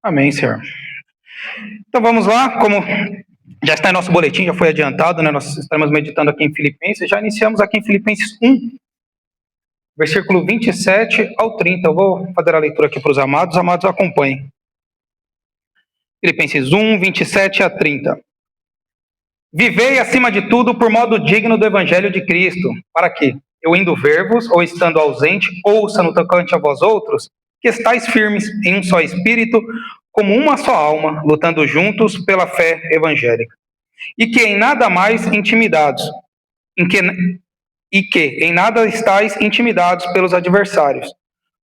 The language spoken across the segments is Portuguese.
Amém, Senhor. Então vamos lá, como já está em nosso boletim, já foi adiantado, né? Nós estamos meditando aqui em Filipenses, já iniciamos aqui em Filipenses 1, versículo 27 ao 30. Eu vou fazer a leitura aqui para os amados acompanhem. Filipenses 1, 27 a 30. Vivei acima de tudo por modo digno do Evangelho de Cristo, para que, eu indo ver-vos, ou estando ausente, ouça no tocante a vós outros, que estáis firmes em um só espírito, como uma só alma, lutando juntos pela fé evangélica. E que em nada mais intimidados, em nada estáis intimidados pelos adversários.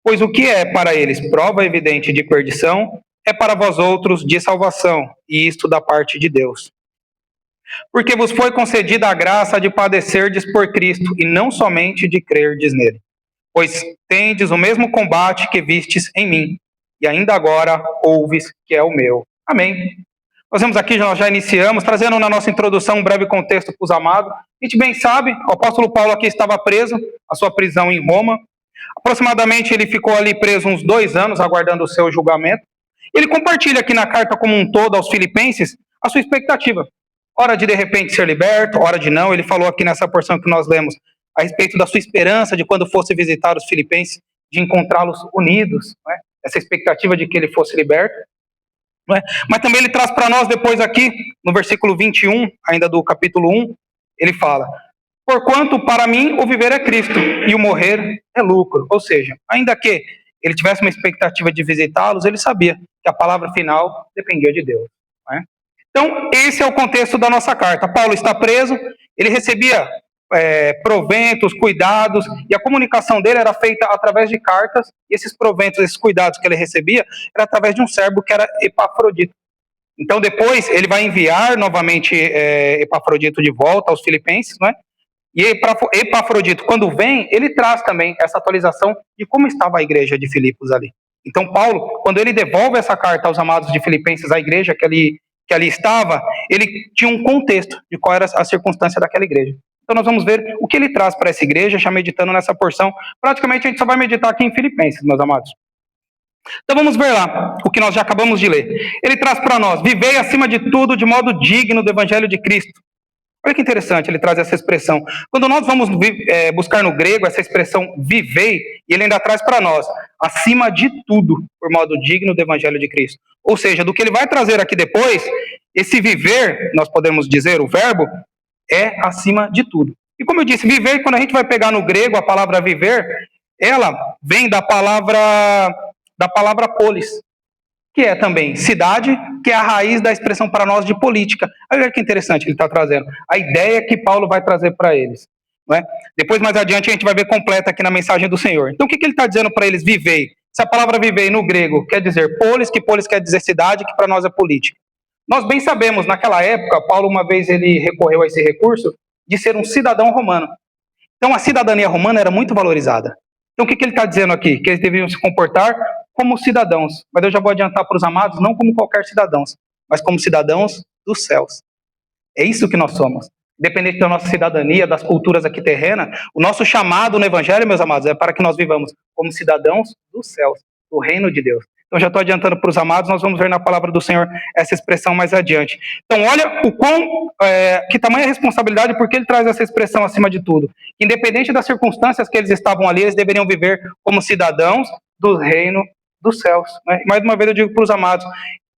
Pois o que é para eles prova evidente de perdição, é para vós outros de salvação, e isto da parte de Deus. Porque vos foi concedida a graça de padecerdes por Cristo, e não somente de crerdes nele. Pois tendes o mesmo combate que vistes em mim, e ainda agora ouves que é o meu. Amém. Nós vemos aqui, nós já iniciamos, trazendo na nossa introdução um breve contexto para os amados. A gente bem sabe, o apóstolo Paulo aqui estava preso, a sua prisão em Roma. Aproximadamente ele ficou ali preso uns 2 anos, aguardando o seu julgamento. Ele compartilha aqui na carta como um todo aos filipenses a sua expectativa. Hora de repente ser liberto, hora de não. Ele falou aqui nessa porção que nós lemos a respeito da sua esperança de quando fosse visitar os filipenses, de encontrá-los unidos, né? Essa expectativa de que ele fosse liberto. Né? Mas também ele traz para nós depois aqui, no versículo 21, ainda do capítulo 1, ele fala: porquanto para mim o viver é Cristo e o morrer é lucro. Ou seja, ainda que ele tivesse uma expectativa de visitá-los, ele sabia que a palavra final dependia de Deus. Né? Então, esse é o contexto da nossa carta. Paulo está preso, ele recebia proventos, cuidados, e a comunicação dele era feita através de cartas, e esses proventos, esses cuidados que ele recebia, era através de um servo que era Epafrodito. Então, depois, ele vai enviar novamente Epafrodito de volta aos filipenses, né? E Epafrodito, quando vem, ele traz também essa atualização de como estava a igreja de Filipos ali. Então, Paulo, quando ele devolve essa carta aos amados de Filipenses, à igreja que ali estava, ele tinha um contexto de qual era a circunstância daquela igreja. Então nós vamos ver o que ele traz para essa igreja, já meditando nessa porção. Praticamente a gente só vai meditar aqui em Filipenses, meus amados. Então vamos ver lá o que nós já acabamos de ler. Ele traz para nós: vivei acima de tudo de modo digno do Evangelho de Cristo. Olha que interessante, ele traz essa expressão. Quando nós vamos buscar no grego essa expressão vivei, ele ainda traz para nós: acima de tudo, por modo digno do Evangelho de Cristo. Ou seja, do que ele vai trazer aqui depois, esse viver, nós podemos dizer, o verbo, é acima de tudo. E como eu disse, viver, quando a gente vai pegar no grego a palavra viver, ela vem da palavra polis, que é também cidade, que é a raiz da expressão para nós de política. Olha que interessante ele está trazendo. A ideia que Paulo vai trazer para eles. Não é? Depois, mais adiante, a gente vai ver completa aqui na mensagem do Senhor. Então, o que ele está dizendo para eles? Vivei. Se a palavra vivei no grego quer dizer polis, que polis quer dizer cidade, que para nós é política. Nós bem sabemos, naquela época, Paulo uma vez ele recorreu a esse recurso de ser um cidadão romano. Então a cidadania romana era muito valorizada. Então o que ele está dizendo aqui? Que eles deviam se comportar como cidadãos. Mas eu já vou adiantar para os amados, não como qualquer cidadãos, mas como cidadãos dos céus. É isso que nós somos. Independente da nossa cidadania, das culturas aqui terrenas, o nosso chamado no Evangelho, meus amados, é para que nós vivamos como cidadãos dos céus, do reino de Deus. Então, já estou adiantando para os amados, nós vamos ver na palavra do Senhor essa expressão mais adiante. Então, olha que tamanha responsabilidade, porque ele traz essa expressão acima de tudo. Independente das circunstâncias que eles estavam ali, eles deveriam viver como cidadãos do reino dos céus. Né? Mais uma vez eu digo para os amados,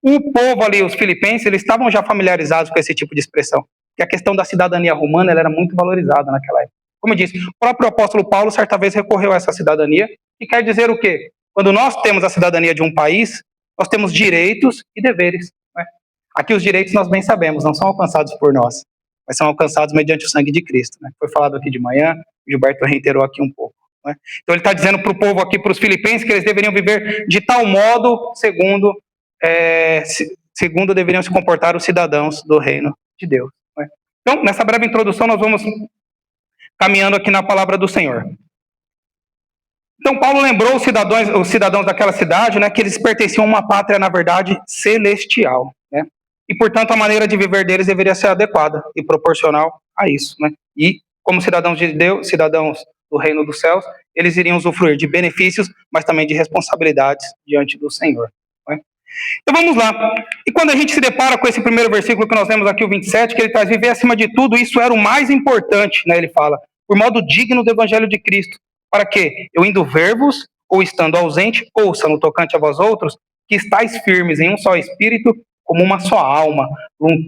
o povo ali, os filipenses, eles estavam já familiarizados com esse tipo de expressão. Que a questão da cidadania romana ela era muito valorizada naquela época. Como eu disse, o próprio apóstolo Paulo certa vez recorreu a essa cidadania, que quer dizer o quê? Quando nós temos a cidadania de um país, nós temos direitos e deveres. Né? Aqui os direitos nós bem sabemos, não são alcançados por nós, mas são alcançados mediante o sangue de Cristo. Né? Foi falado aqui de manhã, o Gilberto reiterou aqui um pouco. Né? Então ele está dizendo para o povo aqui, para os filipenses, que eles deveriam viver de tal modo, segundo deveriam se comportar os cidadãos do reino de Deus. Né? Então, nessa breve introdução, nós vamos caminhando aqui na palavra do Senhor. Então, Paulo lembrou os cidadãos daquela cidade, né, que eles pertenciam a uma pátria, na verdade, celestial. Né? E, portanto, a maneira de viver deles deveria ser adequada e proporcional a isso. Né? E, como cidadãos de Deus, cidadãos do reino dos céus, eles iriam usufruir de benefícios, mas também de responsabilidades diante do Senhor. Não é? Então vamos lá. E quando a gente se depara com esse primeiro versículo que nós lemos aqui, o 27, que ele traz: viver acima de tudo, isso era o mais importante, né? Ele fala, por modo digno do evangelho de Cristo, para que, eu indo ver-vos, ou estando ausente, ouça no tocante a vós outros, que estáis firmes em um só espírito, como uma só alma,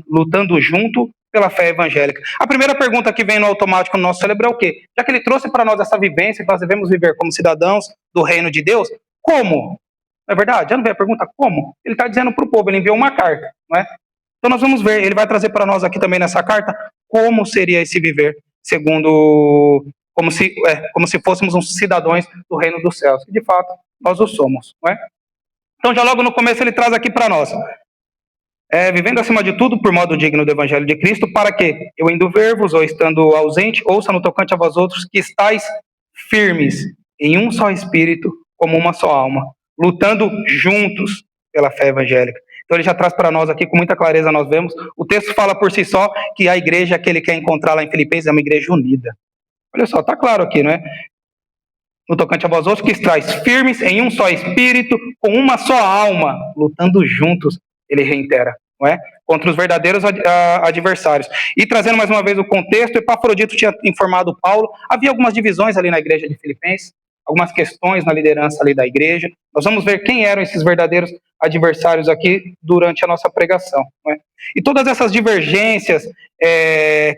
lutando junto pela fé evangélica. A primeira pergunta que vem no automático no nosso cérebro é o quê? Já que ele trouxe para nós essa vivência, que nós devemos viver como cidadãos do reino de Deus, como? Não é verdade? Já não veio a pergunta como? Ele está dizendo para o povo, ele enviou uma carta, não é? Então nós vamos ver, ele vai trazer para nós aqui também nessa carta como seria esse viver, segundo, como se fôssemos uns cidadãos do reino dos céus, que de fato nós o somos, não é? Então já logo no começo ele traz aqui para nós, vivendo acima de tudo por modo digno do evangelho de Cristo, para que, eu indo ver-vos ou estando ausente, ouça no tocante a vós outros que estáis firmes em um só espírito, como uma só alma, lutando juntos pela fé evangélica. Então ele já traz para nós aqui com muita clareza, nós vemos, o texto fala por si só que a igreja que ele quer encontrar lá em Filipenses é uma igreja unida. Olha só, está claro aqui, não é? No tocante a vós outros que estáis firmes em um só espírito, com uma só alma, lutando juntos, ele reitera, não é? Contra os verdadeiros adversários. E trazendo mais uma vez o contexto, Epafrodito tinha informado Paulo, havia algumas divisões ali na igreja de Filipenses, algumas questões na liderança ali da igreja. Nós vamos ver quem eram esses verdadeiros adversários aqui durante a nossa pregação, não é? E todas essas divergências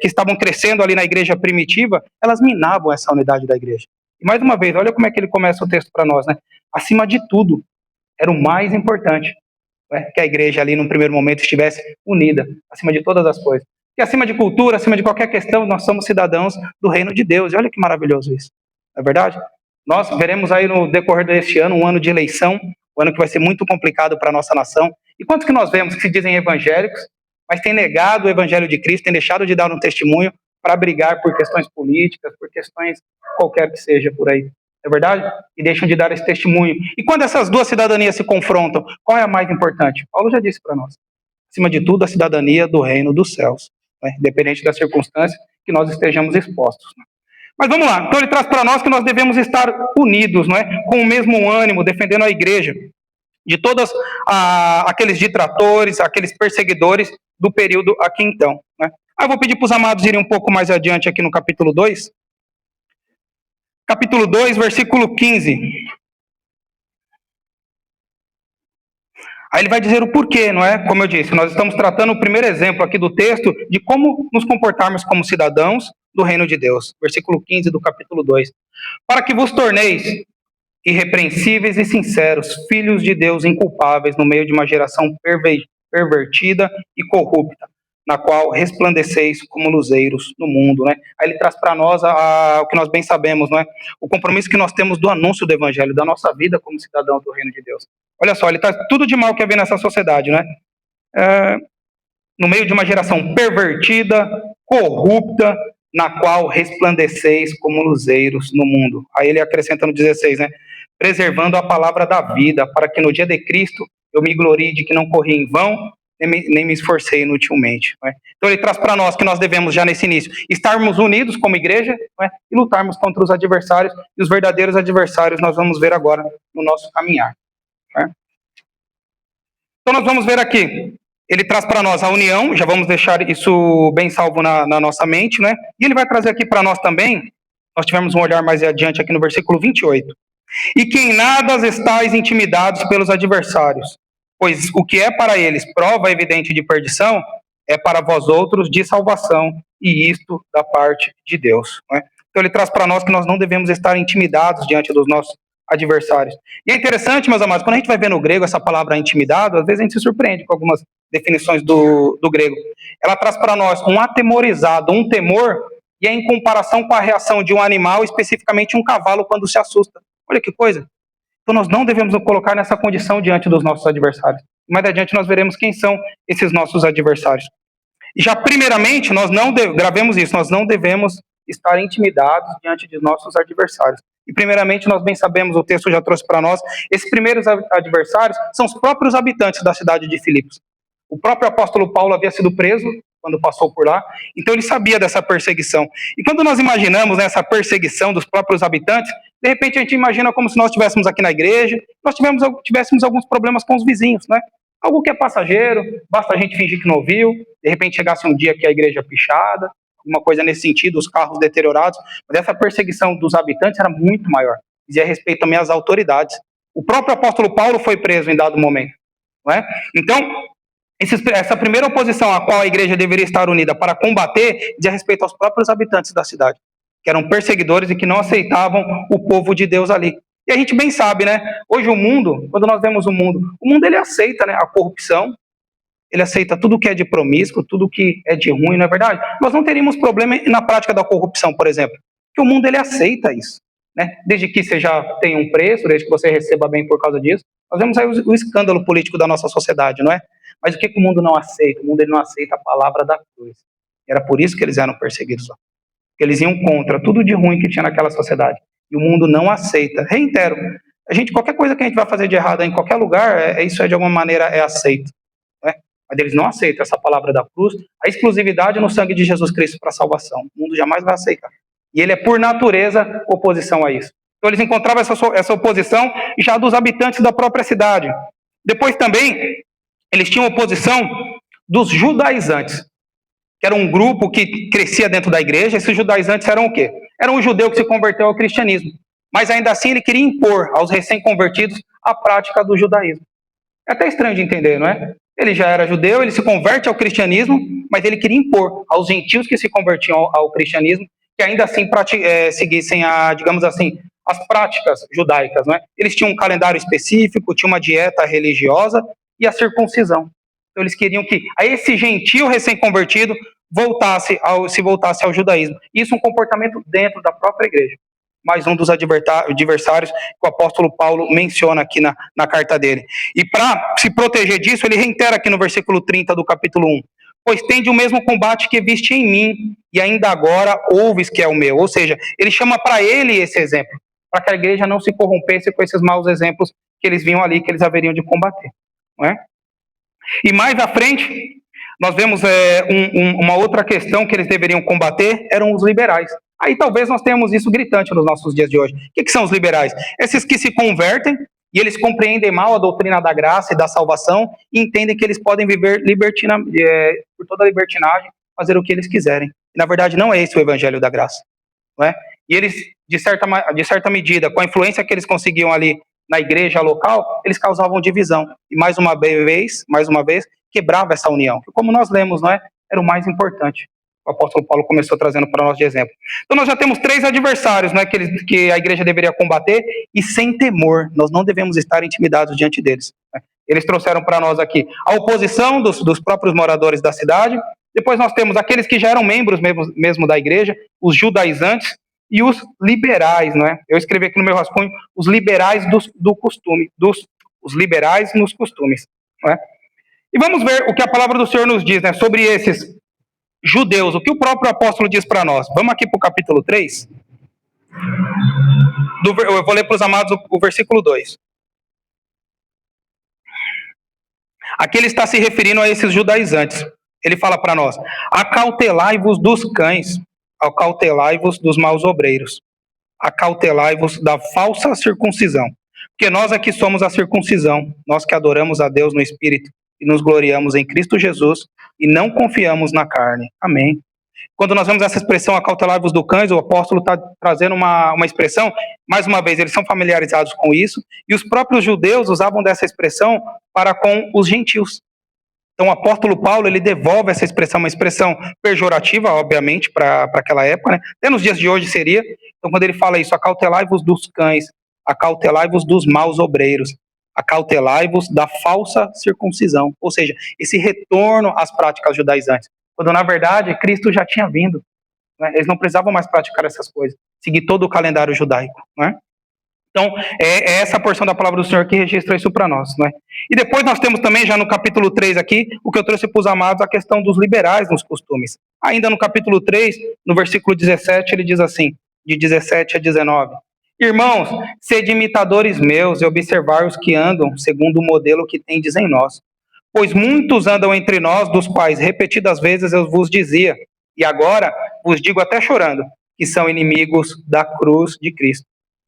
que estavam crescendo ali na igreja primitiva, elas minavam essa unidade da igreja. E mais uma vez, olha como é que ele começa o texto para nós, né? Acima de tudo, era o mais importante, né? Que a igreja ali, num primeiro momento, estivesse unida, acima de todas as coisas. E acima de cultura, acima de qualquer questão, nós somos cidadãos do reino de Deus. E olha que maravilhoso isso, não é verdade? Nós veremos aí no decorrer deste ano, um ano de eleição, um ano que vai ser muito complicado para a nossa nação. E quantos que nós vemos que se dizem evangélicos, mas têm negado o evangelho de Cristo, têm deixado de dar um testemunho para brigar por questões políticas, por questões qualquer que seja por aí, é verdade? E deixam de dar esse testemunho. E quando essas duas cidadanias se confrontam, qual é a mais importante? Paulo já disse para nós, acima de tudo, a cidadania do reino dos céus, né? Independente da circunstância que nós estejamos expostos. Mas vamos lá, então ele traz para nós que nós devemos estar unidos, não é? Com o mesmo ânimo, defendendo a igreja de todos aqueles ditratores, aqueles perseguidores do período aqui então, né? Eu vou pedir para os amados irem um pouco mais adiante aqui no capítulo 2. Capítulo 2, versículo 15. Aí ele vai dizer o porquê, não é? Como eu disse, nós estamos tratando o primeiro exemplo aqui do texto de como nos comportarmos como cidadãos do reino de Deus. Versículo 15 do capítulo 2. Para que vos torneis irrepreensíveis e sinceros, filhos de Deus inculpáveis no meio de uma geração pervertida e corrupta, na qual resplandeceis como luzeiros no mundo, né? Aí ele traz para nós o que nós bem sabemos, não é? O compromisso que nós temos do anúncio do evangelho, da nossa vida como cidadão do reino de Deus. Olha só, ele traz tudo de mal que havia nessa sociedade, né? No meio de uma geração pervertida, corrupta, na qual resplandeceis como luzeiros no mundo. Aí ele acrescenta no 16, né? Preservando a palavra da vida, para que no dia de Cristo eu me glorie de que não corri em vão, nem me esforcei inutilmente. Não é? Então ele traz para nós que nós devemos, já nesse início, estarmos unidos como igreja, não é? E lutarmos contra os adversários, e os verdadeiros adversários nós vamos ver agora no nosso caminhar. Não é? Então nós vamos ver aqui, ele traz para nós a união, já vamos deixar isso bem salvo na nossa mente, né? E ele vai trazer aqui para nós também, nós tivemos um olhar mais adiante aqui no versículo 28, e que em nada estáis intimidados pelos adversários, pois o que é para eles prova evidente de perdição, é para vós outros de salvação, e isto da parte de Deus. Não é? Então ele traz para nós que nós não devemos estar intimidados diante dos nossos adversários. E é interessante, meus amados, quando a gente vai ver no grego essa palavra intimidado, às vezes a gente se surpreende com algumas definições do grego. Ela traz para nós um atemorizado, um temor, e é em comparação com a reação de um animal, especificamente um cavalo, quando se assusta. Olha que coisa. Então nós não devemos nos colocar nessa condição diante dos nossos adversários. Mais adiante nós veremos quem são esses nossos adversários. E já primeiramente, gravemos isso, nós não devemos estar intimidados diante de nossos adversários. E primeiramente nós bem sabemos, o texto já trouxe para nós, esses primeiros adversários são os próprios habitantes da cidade de Filipos. O próprio apóstolo Paulo havia sido preso quando passou por lá. Então ele sabia dessa perseguição. E quando nós imaginamos, né, essa perseguição dos próprios habitantes, de repente a gente imagina como se nós estivéssemos aqui na igreja, nós tivéssemos alguns problemas com os vizinhos, né? Algo que é passageiro, basta a gente fingir que não ouviu, de repente chegasse um dia que a igreja pichada, alguma coisa nesse sentido, os carros deteriorados, mas essa perseguição dos habitantes era muito maior, dizia respeito também às autoridades. O próprio apóstolo Paulo foi preso em dado momento, não é? Então, essa primeira oposição a qual a igreja deveria estar unida para combater dizia respeito aos próprios habitantes da cidade, que eram perseguidores e que não aceitavam o povo de Deus ali. E a gente bem sabe, né? Hoje o mundo, quando nós vemos o mundo ele aceita, né, a corrupção, ele aceita tudo que é de promíscuo, tudo que é de ruim, não é verdade? Nós não teríamos problema na prática da corrupção, por exemplo, porque o mundo ele aceita isso, né? Desde que você já tenha um preço, desde que você receba bem por causa disso. Nós vemos aí o escândalo político da nossa sociedade, não é? Mas o que o mundo não aceita? O mundo ele não aceita a palavra da cruz. Era por isso que eles eram perseguidos lá. Porque eles iam contra tudo de ruim que tinha naquela sociedade. E o mundo não aceita. Reitero, qualquer coisa que a gente vai fazer de errado em qualquer lugar, isso de alguma maneira é aceito. Né? Mas eles não aceitam essa palavra da cruz, a exclusividade no sangue de Jesus Cristo para a salvação. O mundo jamais vai aceitar. E ele é, por natureza, oposição a isso. Então eles encontravam essa oposição já dos habitantes da própria cidade. Depois também, eles tinham oposição dos judaizantes, que era um grupo que crescia dentro da igreja. Esses judaizantes eram o quê? Era um judeu que se converteu ao cristianismo. Mas ainda assim ele queria impor aos recém-convertidos a prática do judaísmo. É até estranho de entender, não é? Ele já era judeu, ele se converte ao cristianismo, mas ele queria impor aos gentios que se convertiam ao cristianismo que ainda assim seguissem digamos assim, as práticas judaicas, não é? Eles tinham um calendário específico, tinham uma dieta religiosa e a circuncisão. Então eles queriam que a esse gentio recém-convertido se voltasse ao judaísmo. Isso é um comportamento dentro da própria igreja. Mais um dos adversários que o apóstolo Paulo menciona aqui na carta dele. E para se proteger disso, ele reitera aqui no versículo 30 do capítulo 1. Pois tende o mesmo combate que viste em mim, e ainda agora ouves que é o meu. Ou seja, ele chama para ele esse exemplo, para que a igreja não se corrompesse com esses maus exemplos que eles viam ali, que eles haveriam de combater. Não é? E mais à frente, nós vemos uma outra questão que eles deveriam combater, eram os liberais. Aí talvez nós tenhamos isso gritante nos nossos dias de hoje. O que são os liberais? Esses que se convertem e eles compreendem mal a doutrina da graça e da salvação e entendem que eles podem viver por toda a libertinagem, fazer o que eles quiserem. E, na verdade, não é esse o evangelho da graça. Não é? E eles, de certa medida, com a influência que eles conseguiam ali na igreja local, eles causavam divisão. E mais uma vez, quebrava essa união. Que, como nós lemos, não é? Era o mais importante. O apóstolo Paulo começou trazendo para nós de exemplo. Então nós já temos 3 adversários, né, que a igreja deveria combater, e sem temor, nós não devemos estar intimidados diante deles. Né? Eles trouxeram para nós aqui a oposição dos próprios moradores da cidade. Depois nós temos aqueles que já eram membros mesmo da igreja, os judaizantes, e os liberais, não é? Eu escrevi aqui no meu rascunho, os liberais do costume, os liberais nos costumes, não é? E vamos ver o que a palavra do Senhor nos diz, né, sobre esses judeus, o que o próprio apóstolo diz para nós. Vamos aqui para o capítulo 3. Eu vou ler para os amados o versículo 2. Aqui ele está se referindo a esses judaizantes. Ele fala para nós: acautelai-vos dos cães, acautelai-vos dos maus obreiros, acautelai-vos da falsa circuncisão. Porque nós aqui somos a circuncisão, nós que adoramos a Deus no Espírito e nos gloriamos em Cristo Jesus e não confiamos na carne. Amém. Quando nós vemos essa expressão acautelai-vos dos cães, o apóstolo está trazendo uma expressão, mais uma vez, eles são familiarizados com isso, e os próprios judeus usavam dessa expressão para com os gentios. Então o apóstolo Paulo, ele devolve essa expressão, uma expressão pejorativa, obviamente, para aquela época, né? Até nos dias de hoje seria. Então quando ele fala isso, acautelai-vos dos cães, acautelai-vos dos maus obreiros, acautelai-vos da falsa circuncisão, ou seja, esse retorno às práticas judaizantes, quando na verdade Cristo já tinha vindo, né? Eles não precisavam mais praticar essas coisas, seguir todo o calendário judaico, né? Então, é essa porção da palavra do Senhor que registra isso para nós, né? E depois nós temos também, já no capítulo 3 aqui, o que eu trouxe para os amados, a questão dos liberais nos costumes. Ainda no capítulo 3, no versículo 17, ele diz assim, de 17 a 19: Irmãos, sede imitadores meus e observai os que andam segundo o modelo que tendes em nós. Pois muitos andam entre nós, dos quais repetidas vezes eu vos dizia, e agora vos digo até chorando, que são inimigos da cruz de Cristo.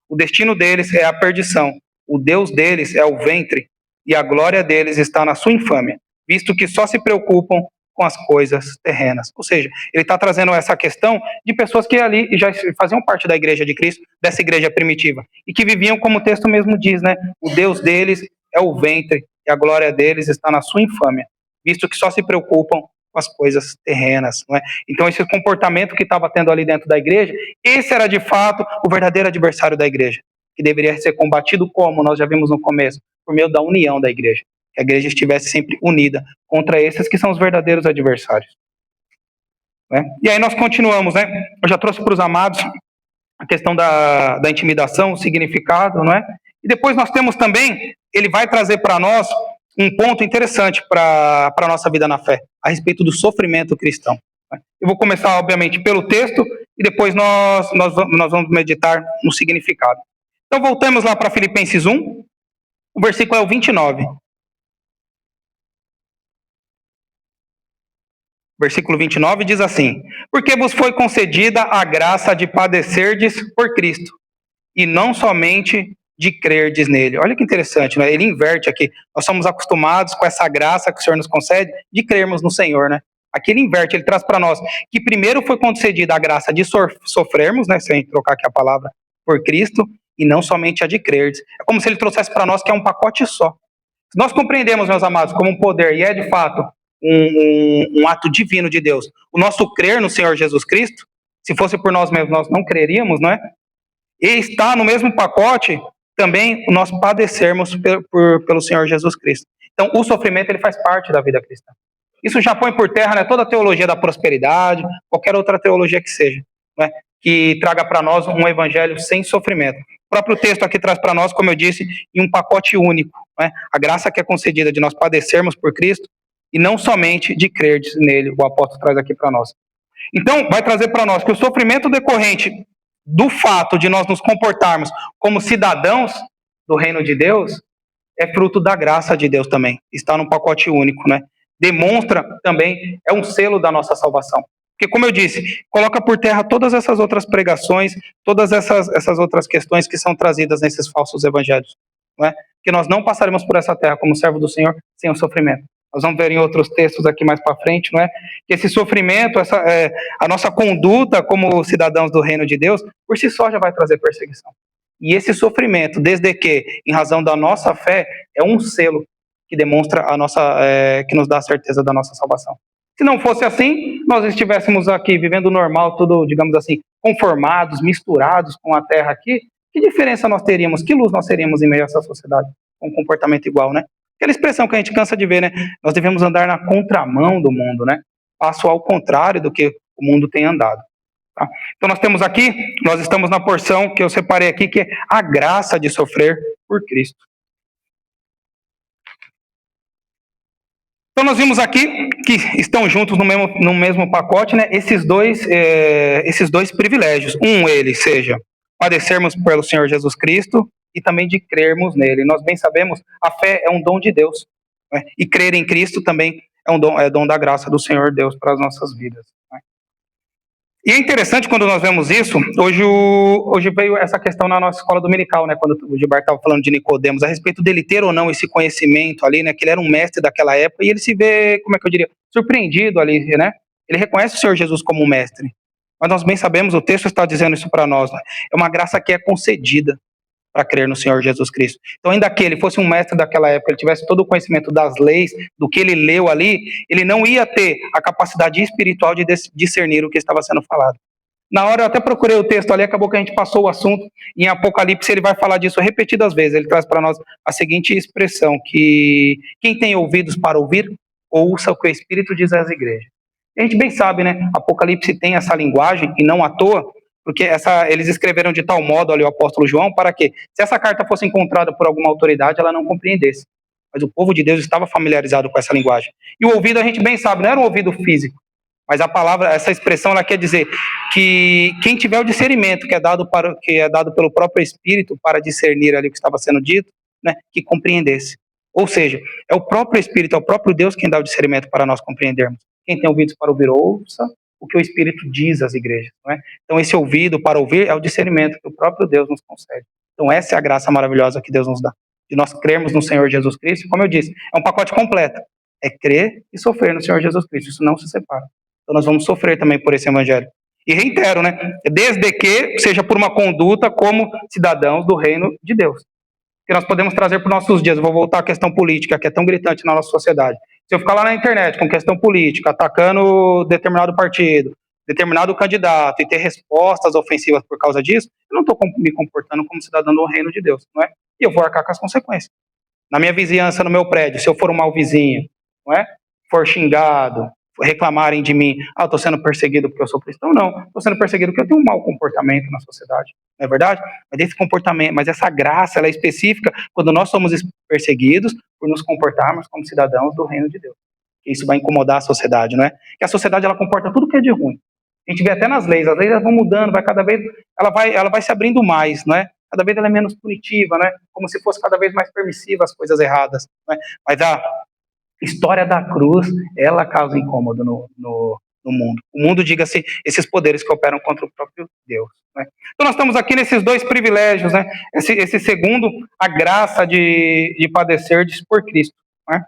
O destino deles é a perdição, o Deus deles é o ventre, e a glória deles está na sua infâmia, visto que só se preocupam com as coisas terrenas. Ou seja, ele está trazendo essa questão de pessoas que ali já faziam parte da igreja de Cristo, dessa igreja primitiva, e que viviam, como o texto mesmo diz, né? O Deus deles é o ventre, e a glória deles está na sua infâmia, visto que só se preocupam com as coisas terrenas, não é? Então esse comportamento que estava tendo ali dentro da igreja, esse era de fato o verdadeiro adversário da igreja, que deveria ser combatido como nós já vimos no começo, por meio da união da igreja, que a igreja estivesse sempre unida contra esses que são os verdadeiros adversários. Né? E aí nós continuamos, né? Eu já trouxe para os amados a questão da intimidação, o significado, não é? E depois nós temos também, ele vai trazer para nós um ponto interessante para a nossa vida na fé, a respeito do sofrimento cristão. Eu vou começar, obviamente, pelo texto e depois nós vamos meditar no significado. Então, voltamos lá para Filipenses 1, o versículo é o 29. Versículo 29 diz assim: porque vos foi concedida a graça de padecerdes por Cristo, e não somente de crerdes nele. Olha que interessante, né? Ele inverte aqui. Nós somos acostumados com essa graça que o Senhor nos concede de crermos no Senhor, né? Aqui ele inverte, ele traz para nós que primeiro foi concedida a graça de sofrermos, né? Se a gente trocar aqui a palavra por Cristo, e não somente a de crerdes. É como se ele trouxesse para nós que é um pacote só. Se nós compreendemos, meus amados, como um poder, e é de fato um ato divino de Deus, o nosso crer no Senhor Jesus Cristo, se fosse por nós mesmos, nós não creríamos, não é? E está no mesmo pacote também o nós padecermos pelo Senhor Jesus Cristo. Então, o sofrimento ele faz parte da vida cristã. Isso já põe por terra, né, toda a teologia da prosperidade, qualquer outra teologia que seja, né, que traga para nós um evangelho sem sofrimento. O próprio texto aqui traz para nós, como eu disse, em um pacote único, né, a graça que é concedida de nós padecermos por Cristo e não somente de crer nele, o apóstolo traz aqui para nós. Então, vai trazer para nós que o sofrimento decorrente do fato de nós nos comportarmos como cidadãos do reino de Deus é fruto da graça de Deus também. Está num pacote único, né? Demonstra também, é um selo da nossa salvação. Porque, como eu disse, coloca por terra todas essas outras pregações, todas essas outras questões que são trazidas nesses falsos evangelhos. Não é? Que nós não passaremos por essa terra como servo do Senhor sem o sofrimento. Nós vamos ver em outros textos aqui mais para frente, não é? Que esse sofrimento, a nossa conduta como cidadãos do reino de Deus, por si só já vai trazer perseguição. E esse sofrimento, desde que, em razão da nossa fé, é um selo que demonstra que nos dá a certeza da nossa salvação. Se não fosse assim, nós estivéssemos aqui vivendo normal, tudo, digamos assim, conformados, misturados com a terra aqui, que diferença nós teríamos? Que luz nós teríamos em meio a essa sociedade? Com um comportamento igual, né? Aquela expressão que a gente cansa de ver, né? Nós devemos andar na contramão do mundo, né? Passo ao contrário do que o mundo tem andado. Tá? Então nós temos aqui, nós estamos na porção que eu separei aqui, que é a graça de sofrer por Cristo. Então nós vimos aqui que estão juntos no mesmo pacote, né? Esses dois privilégios. Ele seja padecermos pelo Senhor Jesus Cristo e também de crermos nele. Nós bem sabemos, a fé é um dom de Deus, né? E crer em Cristo também é dom da graça do Senhor Deus para as nossas vidas. Né? E é interessante quando nós vemos isso, hoje veio essa questão na nossa escola dominical, né, quando o Gilberto estava falando de Nicodemos, a respeito dele ter ou não esse conhecimento ali, né, que ele era um mestre daquela época, e ele se vê, como é que eu diria, surpreendido ali, né, ele reconhece o Senhor Jesus como um mestre, mas nós bem sabemos, o texto está dizendo isso para nós, né, é uma graça que é concedida para crer no Senhor Jesus Cristo. Então, ainda que ele fosse um mestre daquela época, ele tivesse todo o conhecimento das leis, do que ele leu ali, ele não ia ter a capacidade espiritual de discernir o que estava sendo falado. Na hora eu até procurei o texto ali, acabou que a gente passou o assunto, em Apocalipse ele vai falar disso repetidas vezes, ele traz para nós a seguinte expressão, que quem tem ouvidos para ouvir, ouça o que o Espírito diz às igrejas. E a gente bem sabe, né, Apocalipse tem essa linguagem, e não à toa, porque eles escreveram de tal modo ali o apóstolo João, para que, se essa carta fosse encontrada por alguma autoridade, ela não compreendesse. Mas o povo de Deus estava familiarizado com essa linguagem. E o ouvido, a gente bem sabe, não era um ouvido físico, mas a palavra, essa expressão, ela quer dizer que quem tiver o discernimento que é dado pelo próprio Espírito para discernir ali o que estava sendo dito, né, que compreendesse. Ou seja, é o próprio Espírito, é o próprio Deus quem dá o discernimento para nós compreendermos. Quem tem ouvidos para ouvir, ouça o que o Espírito diz às igrejas. Não é? Então, esse ouvido para ouvir é o discernimento que o próprio Deus nos concede. Então, essa é a graça maravilhosa que Deus nos dá. De nós crermos no Senhor Jesus Cristo, como eu disse, é um pacote completo. É crer e sofrer no Senhor Jesus Cristo. Isso não se separa. Então, nós vamos sofrer também por esse evangelho. E reitero, né? Desde que seja por uma conduta como cidadãos do reino de Deus. Que nós podemos trazer para os nossos dias. Eu vou voltar à questão política, que é tão gritante na nossa sociedade. Se eu ficar lá na internet com questão política, atacando determinado partido, determinado candidato, e ter respostas ofensivas por causa disso, eu não estou me comportando como cidadão do reino de Deus, não é? E eu vou arcar com as consequências. Na minha vizinhança, no meu prédio, se eu for um mau vizinho, não é? For xingado, reclamarem de mim, estou sendo perseguido porque eu sou cristão, não, estou sendo perseguido porque eu tenho um mau comportamento na sociedade, não é verdade? Mas esse comportamento, mas essa graça, ela é específica quando nós somos perseguidos por nos comportarmos como cidadãos do reino de Deus. Isso vai incomodar a sociedade, não é? Que a sociedade, ela comporta tudo que é de ruim. A gente vê até nas leis, as leis vão mudando, vai cada vez, ela vai se abrindo mais, não é? Cada vez ela é menos punitiva, né? Como se fosse cada vez mais permissiva as coisas erradas, né? Mas a história da cruz, ela causa incômodo no mundo. O mundo, diga-se, esses poderes que operam contra o próprio Deus, né? Então nós estamos aqui nesses dois privilégios, né? Esse segundo, a graça de padecer por Cristo, né?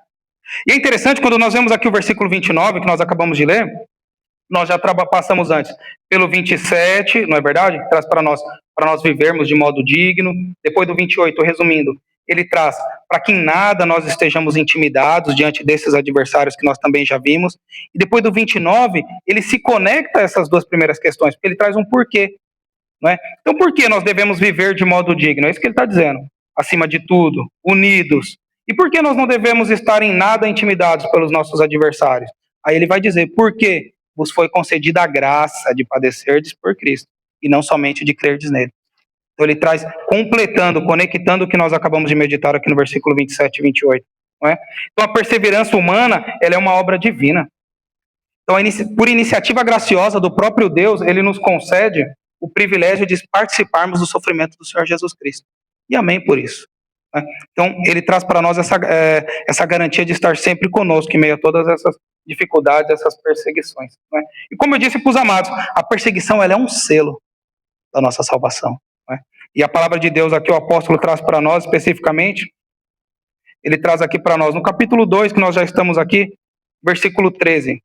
E é interessante quando nós vemos aqui o versículo 29, que nós acabamos de ler, nós já passamos antes pelo 27, não é verdade? Que traz para nós vivermos de modo digno. Depois do 28, resumindo, ele traz para que em nada nós estejamos intimidados diante desses adversários que nós também já vimos. E depois do 29, ele se conecta a essas duas primeiras questões, porque ele traz um porquê. Não é? Então, por que nós devemos viver de modo digno? É isso que ele está dizendo. Acima de tudo, unidos. E por que nós não devemos estar em nada intimidados pelos nossos adversários? Aí ele vai dizer, por quê? Vos foi concedida a graça de padecerdes por Cristo, e não somente de crerdes nele. Então ele traz, completando, conectando o que nós acabamos de meditar aqui no versículo 27 e 28. Não é? Então a perseverança humana, ela é uma obra divina. Então, por iniciativa graciosa do próprio Deus, ele nos concede o privilégio de participarmos do sofrimento do Senhor Jesus Cristo. E amém por isso. Né? Então, ele traz para nós essa garantia de estar sempre conosco em meio a todas essas dificuldades, essas perseguições. Né? E como eu disse para os amados, a perseguição, ela é um selo da nossa salvação. Né? E a palavra de Deus aqui, o apóstolo traz para nós especificamente, ele traz aqui para nós, no capítulo 2, que nós já estamos aqui, versículo 13,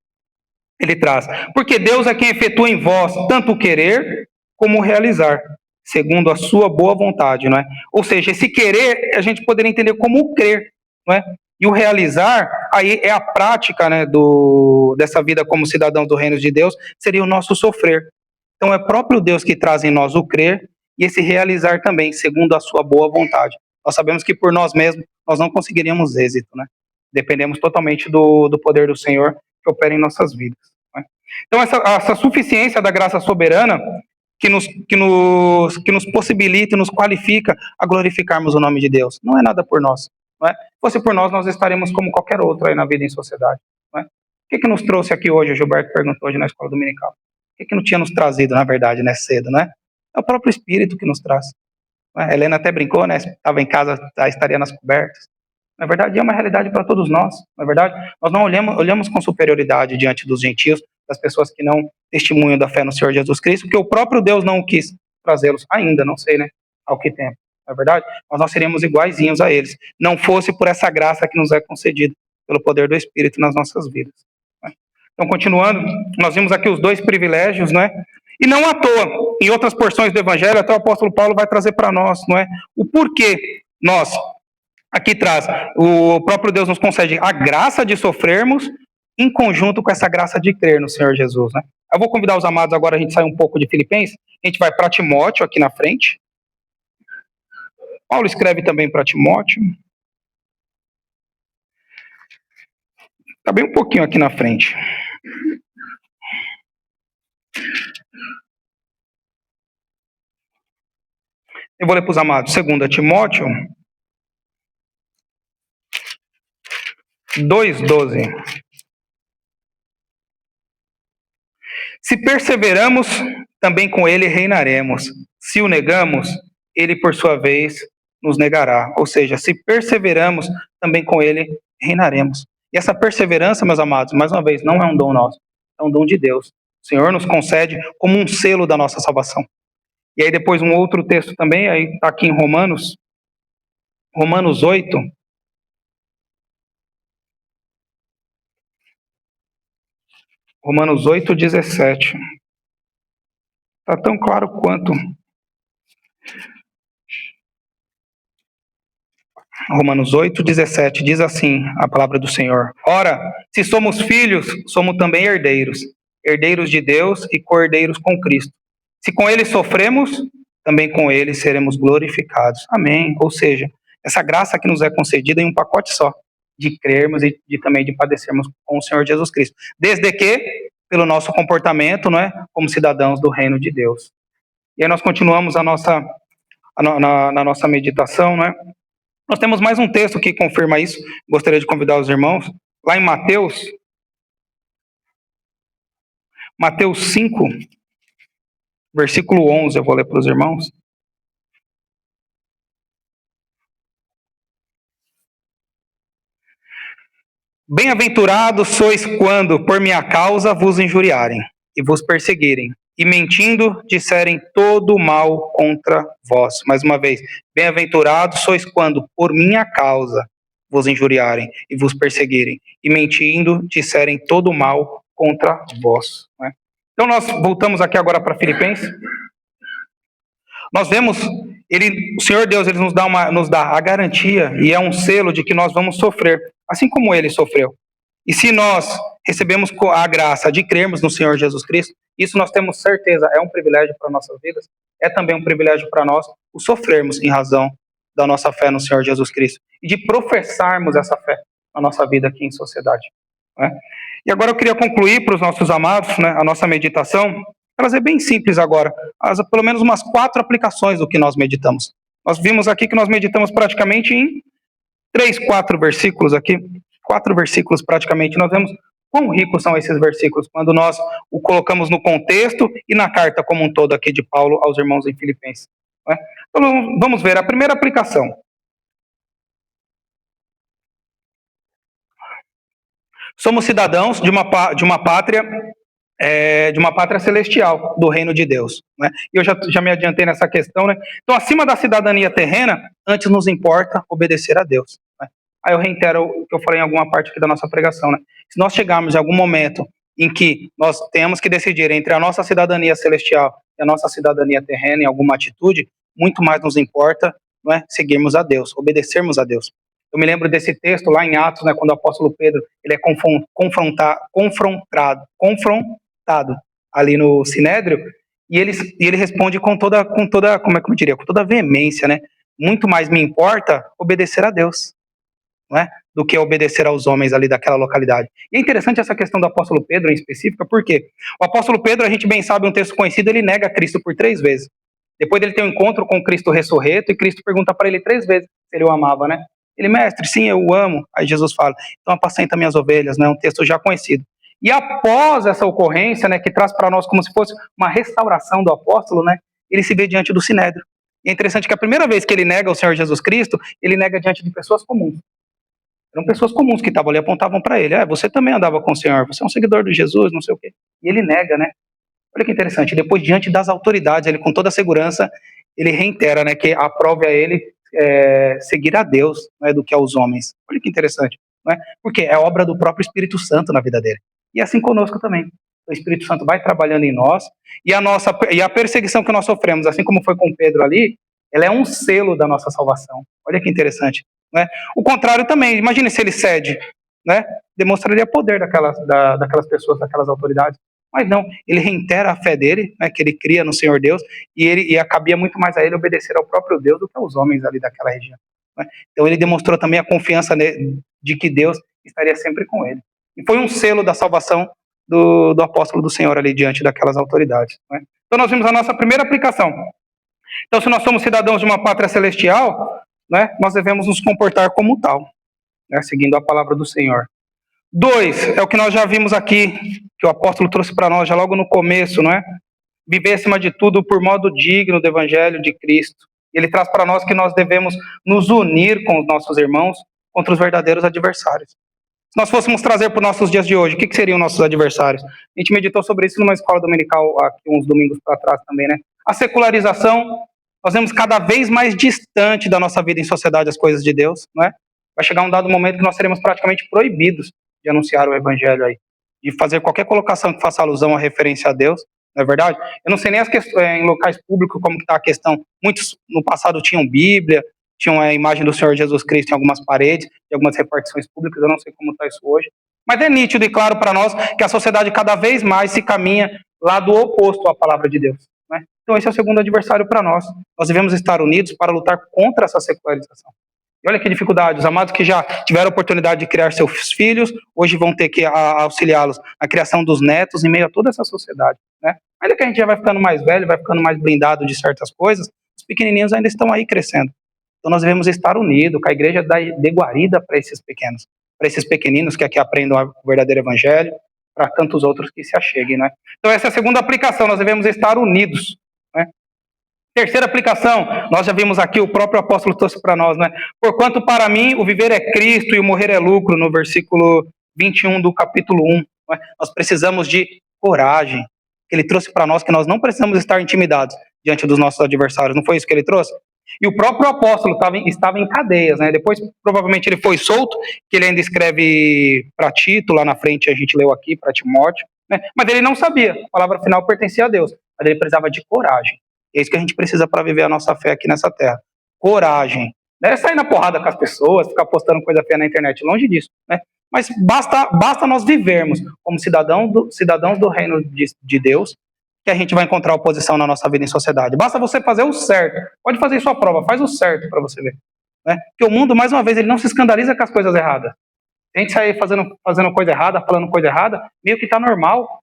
ele traz, porque Deus é quem efetua em vós tanto o querer como o realizar, segundo a sua boa vontade, não é? Ou seja, esse querer a gente poderia entender como o crer, não é? E o realizar, aí é a prática, né, dessa vida como cidadãos do reino de Deus, seria o nosso sofrer. Então é próprio Deus que traz em nós o crer e esse realizar também, segundo a sua boa vontade. Nós sabemos que por nós mesmos nós não conseguiríamos êxito, né? Dependemos totalmente do poder do Senhor que opera em nossas vidas. Né? Então essa suficiência da graça soberana que nos possibilita e nos qualifica a glorificarmos o nome de Deus. Não é nada por nós. Não é? Se fosse por nós, nós estaremos como qualquer outro aí na vida em sociedade. Não é? O que nos trouxe aqui hoje? O Gilberto perguntou hoje na escola dominical. O que não tinha nos trazido, na verdade, né, cedo, né? É o próprio Espírito que nos traz. A Helena até brincou, né? Estava em casa, estaria nas cobertas. Na verdade, é uma realidade para todos nós. Na verdade, nós não olhamos com superioridade diante dos gentios, das pessoas que não testemunham da fé no Senhor Jesus Cristo, porque o próprio Deus não quis trazê-los ainda, não sei, né? Ao que tempo. Na verdade, nós seríamos iguaizinhos a eles. Não fosse por essa graça que nos é concedida pelo poder do Espírito nas nossas vidas. Então, continuando, nós vimos aqui os dois privilégios, não é? E não à toa, em outras porções do Evangelho, até o apóstolo Paulo vai trazer para nós, não é? O porquê nós, aqui traz, o próprio Deus nos concede a graça de sofrermos em conjunto com essa graça de crer no Senhor Jesus, né? Eu vou convidar os amados agora, a gente sai um pouco de Filipenses, a gente vai para Timóteo aqui na frente. Paulo escreve também para Timóteo. Está bem um pouquinho aqui na frente. Eu vou ler para os amados. 2 Timóteo 2:12. Se perseveramos, também com ele reinaremos. Se o negamos, ele, por sua vez, nos negará. Ou seja, se perseveramos, também com ele reinaremos. E essa perseverança, meus amados, mais uma vez, não é um dom nosso, é um dom de Deus. O Senhor nos concede como um selo da nossa salvação. E aí depois um outro texto também, aí está aqui em Romanos 8. Romanos 8, 17. Está tão claro quanto. Romanos 8, 17, diz assim a palavra do Senhor: Ora, se somos filhos, somos também herdeiros, herdeiros de Deus e co-herdeiros com Cristo. Se com ele sofremos, também com ele seremos glorificados. Amém. Ou seja, essa graça que nos é concedida em um pacote só, de crermos e também de padecermos com o Senhor Jesus Cristo. Desde que, pelo nosso comportamento, não é, como cidadãos do reino de Deus. E aí nós continuamos na nossa meditação, não é? Nós temos mais um texto que confirma isso. Gostaria de convidar os irmãos. Lá em Mateus 5, versículo 11, eu vou ler para os irmãos. Bem-aventurados sois quando, por minha causa, vos injuriarem e vos perseguirem, e mentindo disserem todo mal contra vós. Mais uma vez, bem-aventurados sois quando, por minha causa, vos injuriarem e vos perseguirem, e mentindo disserem todo mal contra vós. Né? Então nós voltamos aqui agora para Filipenses. Nós vemos, o Senhor Deus, ele nos dá a garantia, e é um selo de que nós vamos sofrer, assim como ele sofreu. E se nós recebemos a graça de crermos no Senhor Jesus Cristo, isso nós temos certeza, é um privilégio para nossas vidas, é também um privilégio para nós o sofrermos em razão da nossa fé no Senhor Jesus Cristo, e de professarmos essa fé na nossa vida aqui em sociedade. Né? E agora eu queria concluir para os nossos amados, né, a nossa meditação, trazer bem simples agora, pelo menos umas 4 aplicações do que nós meditamos. Nós vimos aqui que nós meditamos praticamente em 3, 4 versículos aqui, 4 versículos praticamente. Nós vemos quão ricos são esses versículos quando nós o colocamos no contexto e na carta como um todo aqui de Paulo aos irmãos em Filipenses. Né? Então vamos ver a primeira aplicação. Somos cidadãos de uma pátria celestial, do reino de Deus. Né? E eu já me adiantei nessa questão. Né? Então, acima da cidadania terrena, antes nos importa obedecer a Deus. Né? Aí eu reitero o que eu falei em alguma parte aqui da nossa pregação. Né? Se nós chegarmos em algum momento em que nós temos que decidir entre a nossa cidadania celestial e a nossa cidadania terrena em alguma atitude, muito mais nos importa, não é, seguirmos a Deus, obedecermos a Deus. Eu me lembro desse texto lá em Atos, né, quando o apóstolo Pedro ele é confrontado ali no Sinédrio, e ele responde com toda, como é que eu diria, com toda veemência, né? Muito mais me importa obedecer a Deus, não é? Do que obedecer aos homens ali daquela localidade. E é interessante essa questão do apóstolo Pedro em específica, porque o apóstolo Pedro, a gente bem sabe, um texto conhecido, ele nega Cristo por 3 vezes. Depois ele tem um encontro com Cristo ressurreto, e Cristo pergunta para ele 3 vezes se ele o amava, né? Ele, mestre, sim, eu o amo. Aí Jesus fala, então apacenta minhas ovelhas, né? Um texto já conhecido. E após essa ocorrência, né, que traz para nós como se fosse uma restauração do apóstolo, né, ele se vê diante do Sinédrio. E é interessante que a primeira vez que ele nega o Senhor Jesus Cristo, ele nega diante de pessoas comuns. Eram pessoas comuns que estavam ali, apontavam para ele, você também andava com o Senhor, você é um seguidor de Jesus, não sei o quê. E ele nega, né? Olha que interessante, depois diante das autoridades, ele com toda a segurança, ele reitera, né, que aprove a ele seguir a Deus, né, do que aos homens. Olha que interessante, né? Porque é obra do próprio Espírito Santo na vida dele. E assim conosco também. O Espírito Santo vai trabalhando em nós, e a perseguição que nós sofremos, assim como foi com Pedro ali, ela é um selo da nossa salvação. Olha que interessante. Né? O contrário também, imagine se ele cede, né? Demonstraria poder daquelas pessoas, daquelas autoridades. Mas não, ele reitera a fé dele, né, que ele cria no Senhor Deus, e cabia muito mais a ele obedecer ao próprio Deus do que aos homens ali daquela região. Né? Então ele demonstrou também a confiança de que Deus estaria sempre com ele. E foi um selo da salvação do apóstolo do Senhor ali diante daquelas autoridades. Né? Então nós vimos a nossa primeira aplicação. Então se nós somos cidadãos de uma pátria celestial, né, nós devemos nos comportar como tal, né, seguindo a palavra do Senhor. 2, é o que nós já vimos aqui, que o apóstolo trouxe para nós já logo no começo, não é? Viver acima de tudo por modo digno do evangelho de Cristo. Ele traz para nós que nós devemos nos unir com os nossos irmãos contra os verdadeiros adversários. Se nós fôssemos trazer para os nossos dias de hoje, o que seriam nossos adversários? A gente meditou sobre isso numa escola dominical aqui uns domingos para trás também, né? A secularização, nós vemos cada vez mais distante da nossa vida em sociedade as coisas de Deus, não é? Vai chegar um dado momento que nós seremos praticamente proibidos de anunciar o evangelho aí, de fazer qualquer colocação que faça alusão à referência a Deus, não é verdade? Eu não sei nem em locais públicos como está a questão. Muitos no passado tinham Bíblia, tinham a imagem do Senhor Jesus Cristo em algumas paredes, em algumas repartições públicas, eu não sei como está isso hoje. Mas é nítido e claro para nós que a sociedade cada vez mais se caminha lá do oposto à palavra de Deus. Né? Então esse é o segundo adversário para nós. Nós devemos estar unidos para lutar contra essa secularização. E olha que dificuldade, os amados que já tiveram a oportunidade de criar seus filhos, hoje vão ter que auxiliá-los na criação dos netos em meio a toda essa sociedade. Né? Ainda que a gente já vai ficando mais velho, vai ficando mais blindado de certas coisas, os pequenininhos ainda estão aí crescendo. Então nós devemos estar unidos, com a igreja de guarida para esses pequenos, para esses pequeninos que aqui aprendam o verdadeiro evangelho, para tantos outros que se acheguem. Né? Então essa é a segunda aplicação, nós devemos estar unidos. Né? Terceira aplicação, nós já vimos aqui, o próprio apóstolo trouxe para nós, né? Porquanto para mim o viver é Cristo e o morrer é lucro, no versículo 21 do capítulo 1. Né? Nós precisamos de coragem. Ele trouxe para nós que nós não precisamos estar intimidados diante dos nossos adversários, não foi isso que ele trouxe? E o próprio apóstolo estava em cadeias, né? Depois provavelmente ele foi solto, que ele ainda escreve para Tito, lá na frente a gente leu aqui, para Timóteo, né? Mas ele não sabia, a palavra final pertencia a Deus, mas ele precisava de coragem. É isso que a gente precisa para viver a nossa fé aqui nessa terra. Coragem. Não é sair na porrada com as pessoas, ficar postando coisa feia na internet, longe disso, né? Mas basta nós vivermos como cidadãos do reino de Deus, que a gente vai encontrar oposição na nossa vida em sociedade. Basta você fazer o certo. Pode fazer sua prova, faz o certo para você ver. Né? Porque o mundo, mais uma vez, ele não se escandaliza com as coisas erradas. A gente sair fazendo coisa errada, falando coisa errada, meio que está normal.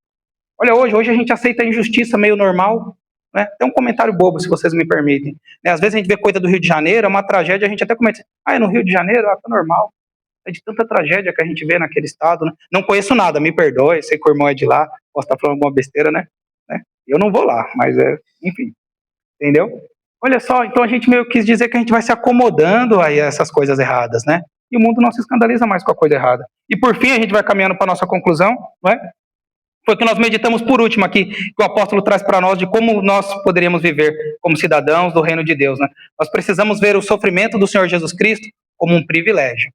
Olha, hoje a gente aceita a injustiça meio normal. Né? Tem um comentário bobo, se vocês me permitem. Né? Às vezes a gente vê coisa do Rio de Janeiro, é uma tragédia, a gente até comenta, é no Rio de Janeiro? Tá normal. É de tanta tragédia que a gente vê naquele estado. Né? Não conheço nada, me perdoe, sei que o irmão é de lá, posso estar falando alguma besteira, né? Eu não vou lá, mas enfim, entendeu? Olha só, então a gente meio quis dizer que a gente vai se acomodando a essas coisas erradas, né? E o mundo não se escandaliza mais com a coisa errada. E por fim, a gente vai caminhando para a nossa conclusão, não é? Foi que nós meditamos por último aqui, que o apóstolo traz para nós de como nós poderíamos viver como cidadãos do reino de Deus, né? Nós precisamos ver o sofrimento do Senhor Jesus Cristo como um privilégio.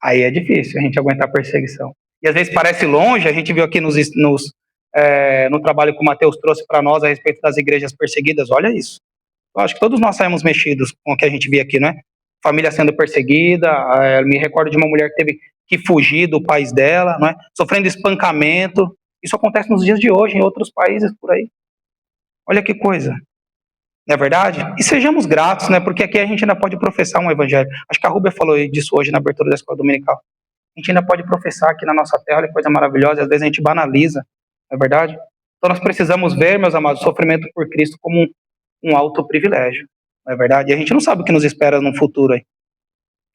Aí é difícil a gente aguentar a perseguição. E às vezes parece longe, a gente viu aqui no trabalho que o Mateus trouxe para nós a respeito das igrejas perseguidas, olha isso. Eu acho que todos nós saímos mexidos com o que a gente vê aqui, né? Família sendo perseguida, me recordo de uma mulher que teve que fugir do país dela, né? Sofrendo espancamento. Isso acontece nos dias de hoje, em outros países por aí. Olha que coisa. Não é verdade? E sejamos gratos, né? Porque aqui a gente ainda pode professar um evangelho. Acho que a Rúbia falou disso hoje na abertura da escola dominical. A gente ainda pode professar aqui na nossa terra, olha que coisa maravilhosa, e às vezes a gente banaliza. Não é verdade? Então nós precisamos ver, meus amados, o sofrimento por Cristo como um alto privilégio. Não é verdade? E a gente não sabe o que nos espera no futuro aí,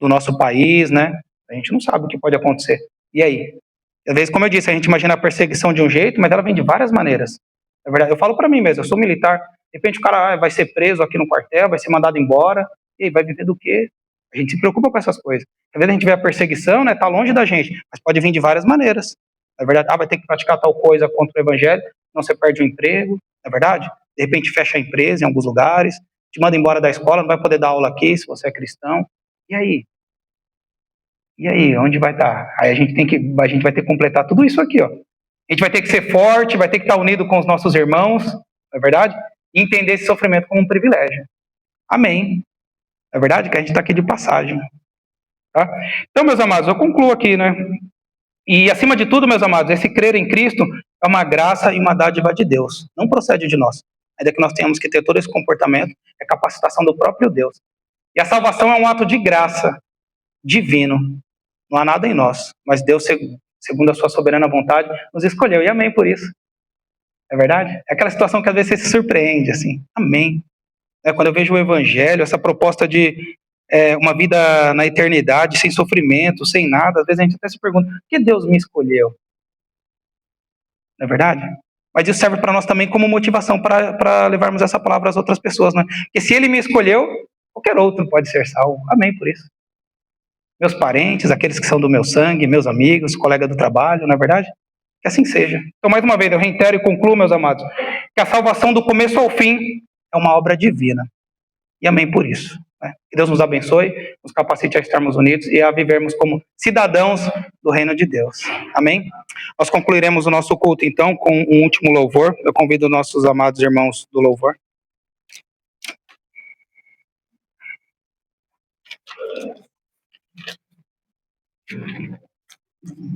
do nosso país, né? A gente não sabe o que pode acontecer. E aí? Às vezes, como eu disse, a gente imagina a perseguição de um jeito, mas ela vem de várias maneiras. É verdade? Eu falo para mim mesmo, eu sou militar, de repente o cara vai ser preso aqui no quartel, vai ser mandado embora, e aí vai viver do quê? A gente se preocupa com essas coisas. Às vezes a gente vê a perseguição, né? Tá longe da gente, mas pode vir de várias maneiras. É verdade? Vai ter que praticar tal coisa contra o evangelho, não você perde o emprego, é verdade? De repente fecha a empresa em alguns lugares, te manda embora da escola, não vai poder dar aula aqui se você é cristão. E aí? E aí, onde vai estar? Aí a gente vai ter que completar tudo isso aqui, ó. A gente vai ter que ser forte, vai ter que estar unido com os nossos irmãos, não é verdade? E entender esse sofrimento como um privilégio. Amém. É verdade que a gente está aqui de passagem. Tá? Então, meus amados, eu concluo aqui, né? E, acima de tudo, meus amados, esse crer em Cristo é uma graça e uma dádiva de Deus. Não procede de nós. Ainda que nós tenhamos que ter todo esse comportamento, é capacitação do próprio Deus. E a salvação é um ato de graça divino. Não há nada em nós, mas Deus, segundo a sua soberana vontade, nos escolheu. E amém por isso. É verdade? É aquela situação que às vezes você se surpreende, assim. Amém. Quando eu vejo o evangelho, essa proposta de uma vida na eternidade, sem sofrimento, sem nada, às vezes a gente até se pergunta, por que Deus me escolheu? Não é verdade? Mas isso serve para nós também como motivação para levarmos essa palavra às outras pessoas, né? Porque se Ele me escolheu, qualquer outro pode ser salvo. Amém por isso. meus parentes, aqueles que são do meu sangue, meus amigos, colega do trabalho, não é verdade? Que assim seja. Então, mais uma vez, eu reitero e concluo, meus amados, que a salvação do começo ao fim é uma obra divina. E amém por isso. Né? Que Deus nos abençoe, nos capacite a estarmos unidos e a vivermos como cidadãos do reino de Deus. Amém? Nós concluiremos o nosso culto, então, com um último louvor. Eu convido nossos amados irmãos do louvor.